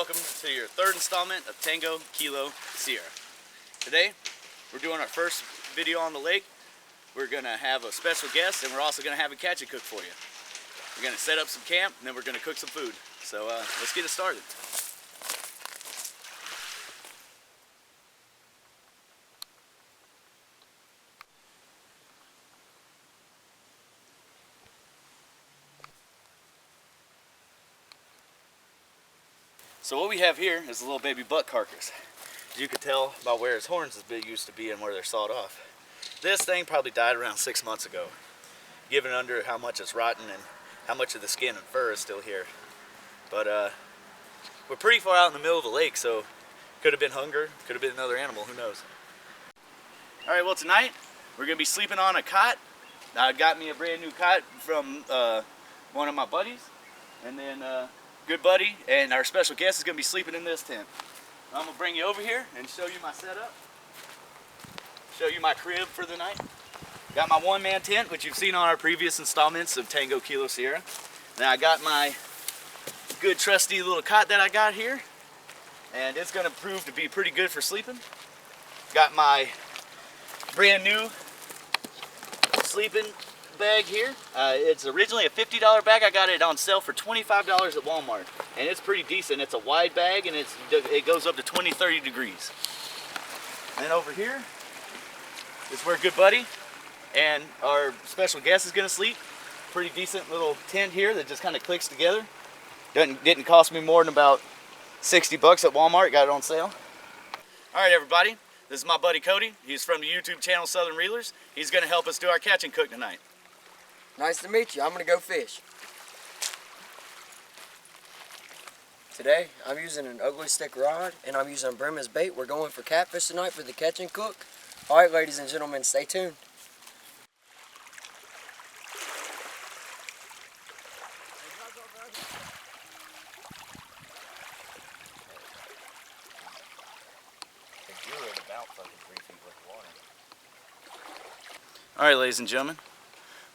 welcome to your third installment of Tango Kilo Sierra. Today, we're doing our first video on the lake. We're going to have a special guest, and we're also going to have a catch and cook for you. We're going to set up some camp, and then we're going to cook some food. So let's get it started. So what we have here is a little baby buck carcass. As you can tell by where his horns used to be and where they're sawed off. This thing probably died around 6 months ago, given under how much it's rotten and how much of the skin and fur is still here. But we're pretty far out in the middle of the lake, so could have been hunger, could have been another animal, who knows. Alright, well tonight we're going to be sleeping on a cot. I got me a brand new cot from one of my buddies, and then good buddy, and our special guest is going to be sleeping in this tent. I'm going to bring you over here and show you my setup, show you my crib for the night. Got my one-man tent, which you've seen on our previous installments of Tango Kilo Sierra. Then I got my good trusty little cot that I got here, and it's going to prove to be pretty good for sleeping. Got my brand new sleeping bag here. It's originally a $50 bag. I got it on sale for $25 at Walmart, and it's pretty decent. It's a wide bag, and it goes up to 20-30 degrees. And then over here is where good buddy and our special guest is going to sleep. Pretty decent little tent here that just kind of clicks together. Didn't cost me more than about 60 bucks at Walmart. Got it on sale. All right, everybody. This is my buddy Cody. He's from the YouTube channel Southern Reelers. He's going to help us do our catch and cook tonight. Nice to meet you. I'm going to go fish. Today, I'm using an ugly stick rod, and I'm using a brim as bait. We're going for catfish tonight for the catch and cook. All right, ladies and gentlemen, stay tuned. All right, ladies and gentlemen.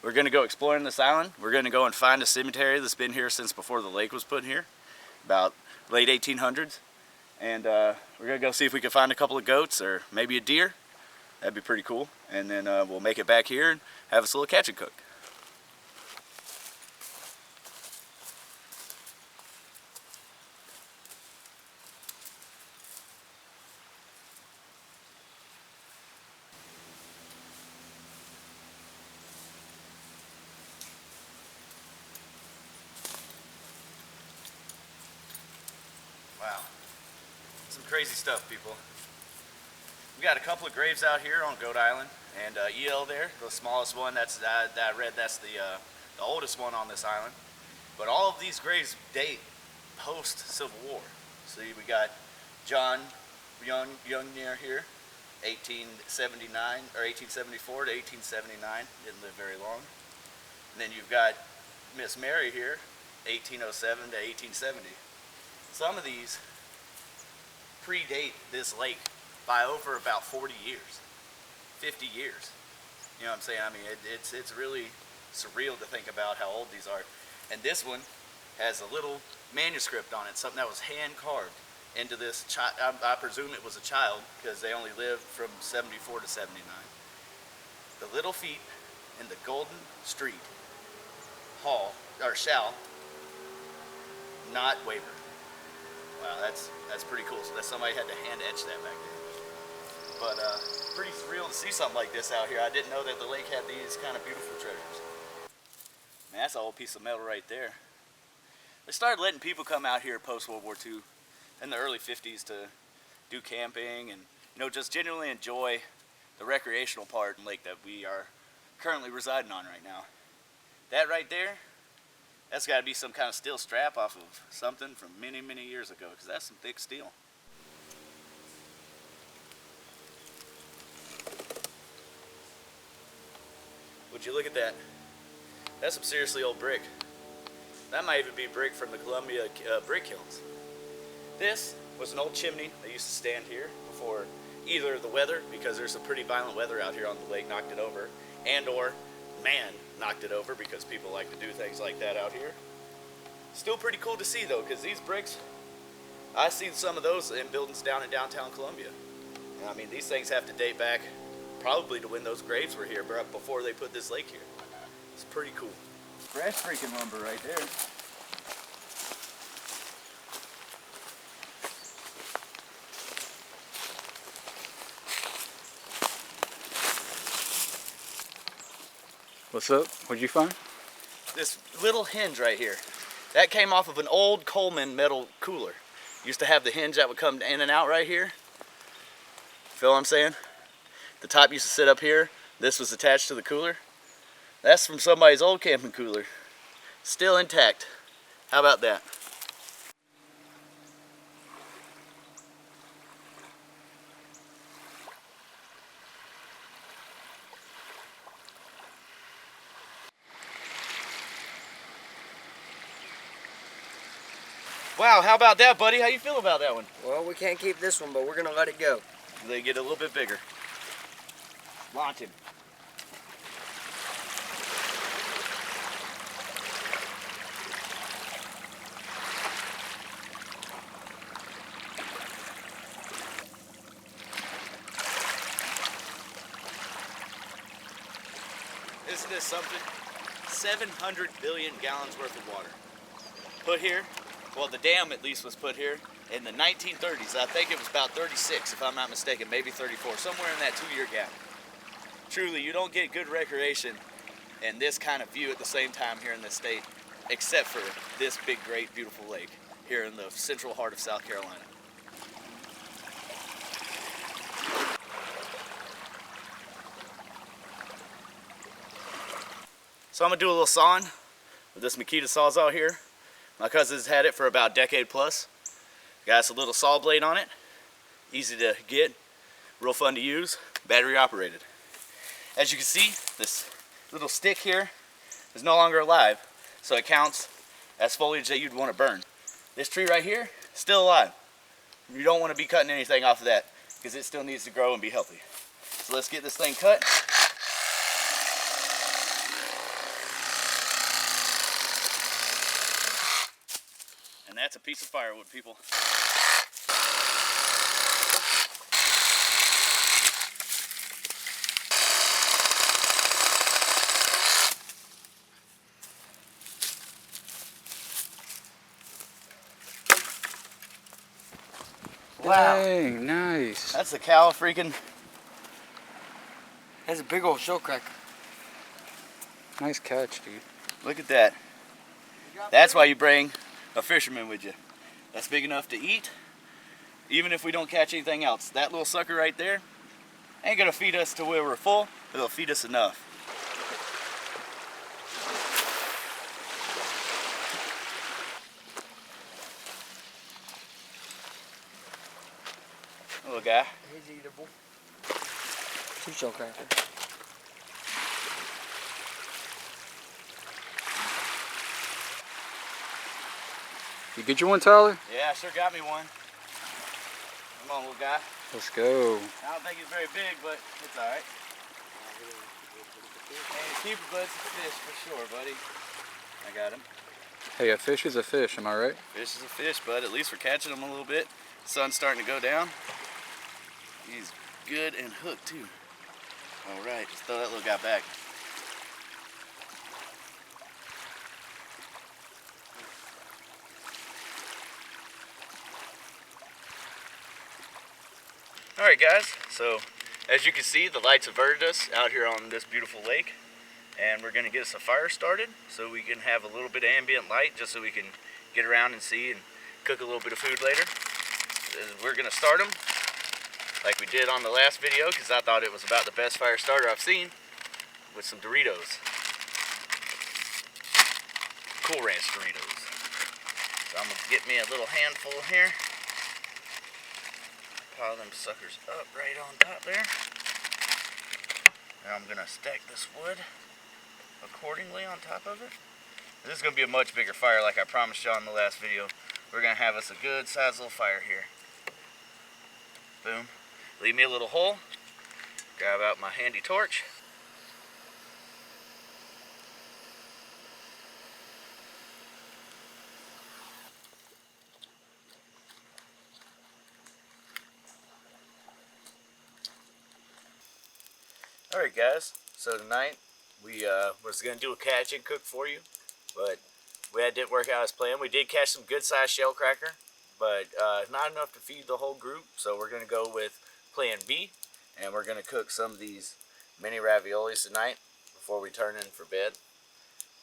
We're going to go exploring this island. We're going to go and find a cemetery that's been here since before the lake was put here, about late 1800s. And we're going to go see if we can find a couple of goats or maybe a deer. That'd be pretty cool. And then we'll make it back here and have us a little catch and cook. Wow, some crazy stuff, people. We got a couple of graves out here on Goat Island, and EL there, the smallest one. That I read that's the oldest one on this island. But all of these graves date post Civil War. See, we got John Young here, 1879 or 1874 to 1879. Didn't live very long. And then you've got Miss Mary here, 1807 to 1870. Some of these predate this lake by over about 40 years, 50 years. You know what I'm saying? I mean, it's really surreal to think about how old these are. And this one has a little manuscript on it, something that was hand carved into this child. I presume it was a child because they only lived from 74 to 79. The little feet in the Golden Street Hall, or shall not waver. Wow, that's pretty cool. So that somebody had to hand etch that back then. But pretty surreal to see something like this out here. I didn't know that the lake had these kind of beautiful treasures. Man, that's a whole piece of metal right there. They started letting people come out here post World War II in the early 50s to do camping and, you know, just genuinely enjoy the recreational part of the lake that we are currently residing on right now. That right there, that's got to be some kind of steel strap off of something from many, many years ago, because that's some thick steel. Would you look at that? That's some seriously old brick. That might even be brick from the Columbia brick kilns. This was an old chimney that used to stand here before either the weather, because there's some pretty violent weather out here on the lake, knocked it over, and or man knocked it over, because people like to do things like that out here. Still pretty cool to see though, because these bricks, I see some of those in buildings down in downtown Columbia. And I mean, these things have to date back probably to when those graves were here, before they put this lake here. It's pretty cool. Fresh freaking lumber right there. What's up? What'd you find? This little hinge right here. That came off of an old Coleman metal cooler. Used to have the hinge that would come in and out right here. Feel what I'm saying? The top used to sit up here. This was attached to the cooler. That's from somebody's old camping cooler. Still intact. How about that? Wow, how about that, buddy? How you feel about that one? Well, we can't keep this one, but we're gonna let it go. They get a little bit bigger. Launch him. Isn't this something? 700 billion gallons worth of water. Put here, well, the dam at least was put here in the 1930s. I think it was about 36, if I'm not mistaken, maybe 34, somewhere in that 2-year gap. Truly, you don't get good recreation and this kind of view at the same time here in this state, except for this big, great, beautiful lake here in the central heart of South Carolina. So I'm gonna do a little sawing with this Makita Sawzall here. My cousin's had it for about a decade plus. Got us a little saw blade on it. Easy to get, real fun to use, battery operated. As you can see, this little stick here is no longer alive, so it counts as foliage that you'd want to burn. This tree right here, still alive. You don't want to be cutting anything off of that because it still needs to grow and be healthy. So let's get this thing cut. And that's a piece of firewood, people. Wow. Dang, nice. That's a cow freaking. That's a big old shell cracker. Nice catch, dude. Look at that. That's why you bring a fisherman with you. That's big enough to eat, even if we don't catch anything else. That little sucker right there ain't gonna feed us till we're full, but it'll feed us enough. Little guy. He's eatable. 2 shell crackers. You get your one, Tyler? Yeah, sure got me one. Come on, little guy. Let's go. I don't think he's very big, but it's alright. Ain't a keeper, but it's a fish for sure, buddy. I got him. Hey, a fish is a fish, am I right? Fish is a fish, bud. At least we're catching them a little bit. Sun's starting to go down. He's good and hooked too. Alright, just throw that little guy back. Alright guys, so as you can see, the lights averted us out here on this beautiful lake, and we're going to get us a fire started so we can have a little bit of ambient light just so we can get around and see and cook a little bit of food later. We're going to start them like we did on the last video because I thought it was about the best fire starter I've seen, with some Doritos. Cool Ranch Doritos. So I'm going to get me a little handful here. Pile them suckers up right on top there. And I'm going to stack this wood accordingly on top of it. This is going to be a much bigger fire like I promised y'all in the last video. We're going to have us a good sized little fire here. Boom. Leave me a little hole. Grab out my handy torch. Alright guys, so tonight we was going to do a catch and cook for you, but that didn't work out as planned. We did catch some good sized shell cracker, but not enough to feed the whole group, so we're going to go with plan B, and we're going to cook some of these mini raviolis tonight before we turn in for bed.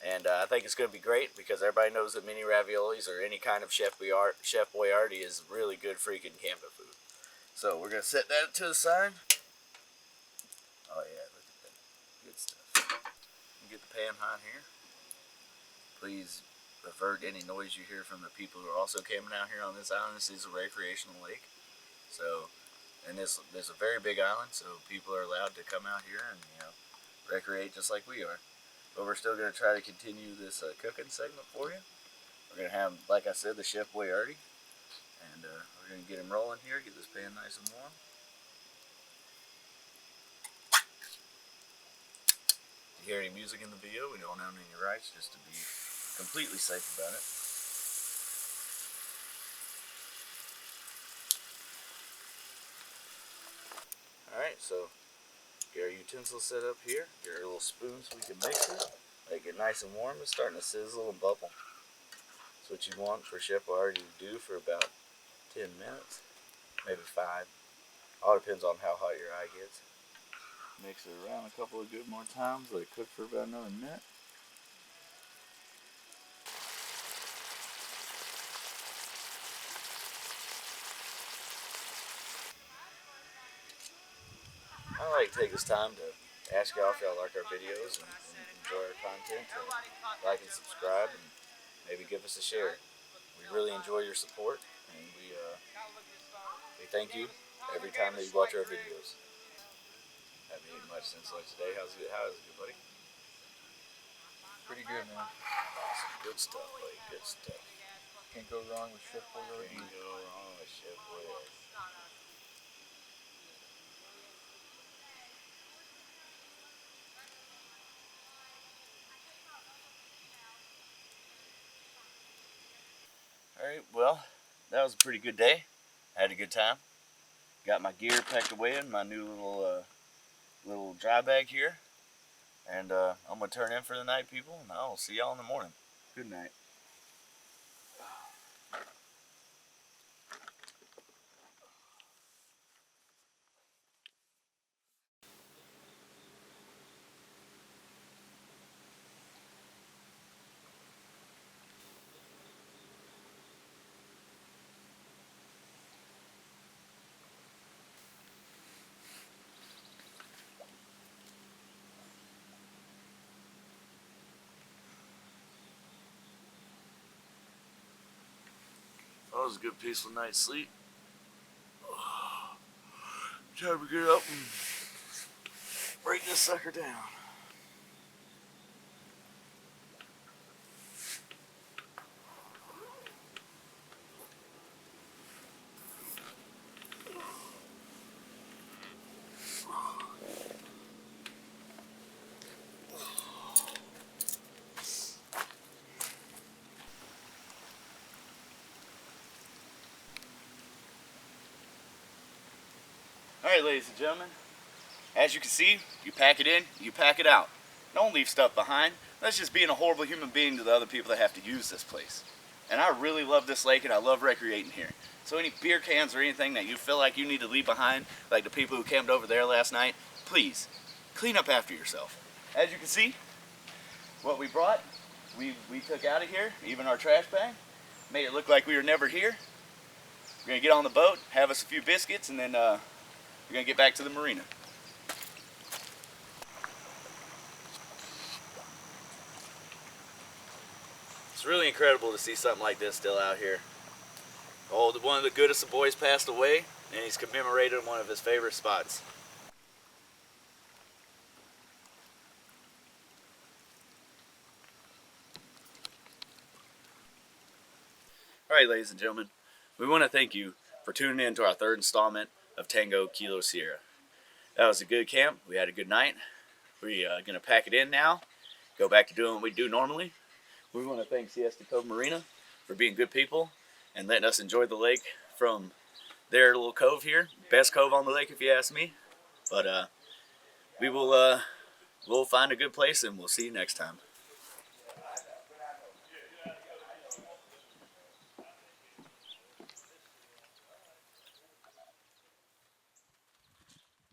And I think it's going to be great because everybody knows that mini raviolis or any kind of Chef Boyardee is really good freaking camping food. So we're going to set that to the side. Oh yeah, look at that. Good stuff. Get the pan hot here. Please avert any noise you hear from the people who are also camping out here on this island. This is a recreational lake. So, and this is a very big island, so people are allowed to come out here and, you know, recreate just like we are. But we're still going to try to continue this cooking segment for you. We're going to have, like I said, the Chef Boyardee. And we're going to get him rolling here, get this pan nice and warm. If you hear any music in the video, we don't own any rights, just to be completely safe about it. Alright, so get our utensils set up here, get our little spoons so we can mix it, make it nice and warm. It's starting to sizzle and bubble. That's what you want for Chef Boyardee to do for about 10 minutes, maybe 5. All depends on how hot your eye gets. Mix it around a couple of good more times, let it cook for about another minute. I like to take this time to ask y'all if y'all like our videos and enjoy our content, to like and subscribe and maybe give us a share. We really enjoy your support, and we thank you every time that you watch our videos. Haven't eaten much since lunch today. How is it, good buddy? Pretty good, man. Some good stuff, buddy. Good stuff. Can't go wrong with Chef Boyardee. Can't go wrong with Chef Boyardee. Alright, well, that was a pretty good day. I had a good time. Got my gear packed away in my new little dry bag here. And I'm going to turn in for the night, people, and I'll see y'all in the morning. Good night. That was a good peaceful night's sleep. Time to get up and break this sucker down. Alright, ladies and gentlemen, as you can see, you pack it in, you pack it out. Don't leave stuff behind. That's just being a horrible human being to the other people that have to use this place. And I really love this lake and I love recreating here. So any beer cans or anything that you feel like you need to leave behind, like the people who camped over there last night, please, clean up after yourself. As you can see, what we brought, we took out of here, even our trash bag, made it look like we were never here. We're going to get on the boat, have us a few biscuits, and then we're going to get back to the marina. It's really incredible to see something like this still out here. Oh, one of the goodest of boys passed away, and he's commemorated one of his favorite spots. Alright, ladies and gentlemen, we want to thank you for tuning in to our third installment of Tango Kilo Sierra. That was a good camp. We had a good night. We're going to pack it in now, go back to doing what we do normally. We want to thank Siesta Cove Marina for being good people and letting us enjoy the lake from their little cove here. Best cove on the lake if you ask me. But we'll find a good place and we'll see you next time.